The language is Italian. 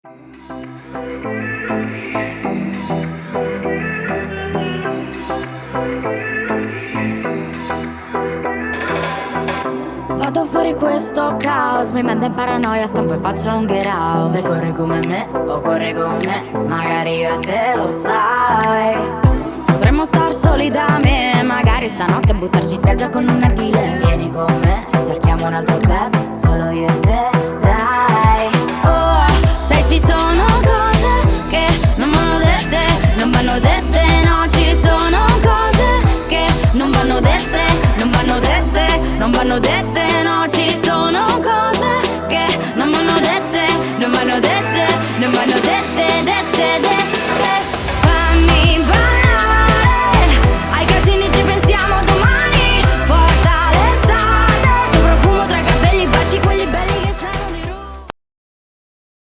Vado fuori questo caos, mi manda in paranoia, stampo e faccio un get out. Se corri come me o corri con me, magari io e te lo sai. Potremmo star soli da me, magari stanotte buttarci in spiaggia con un narghile. Vieni con me, cerchiamo un altro club, solo io e te, dai. Oh, sai ci sono cose che non vanno dette, non vanno dette, no, ci sono cose che non vanno dette, non vanno dette, non vanno dette.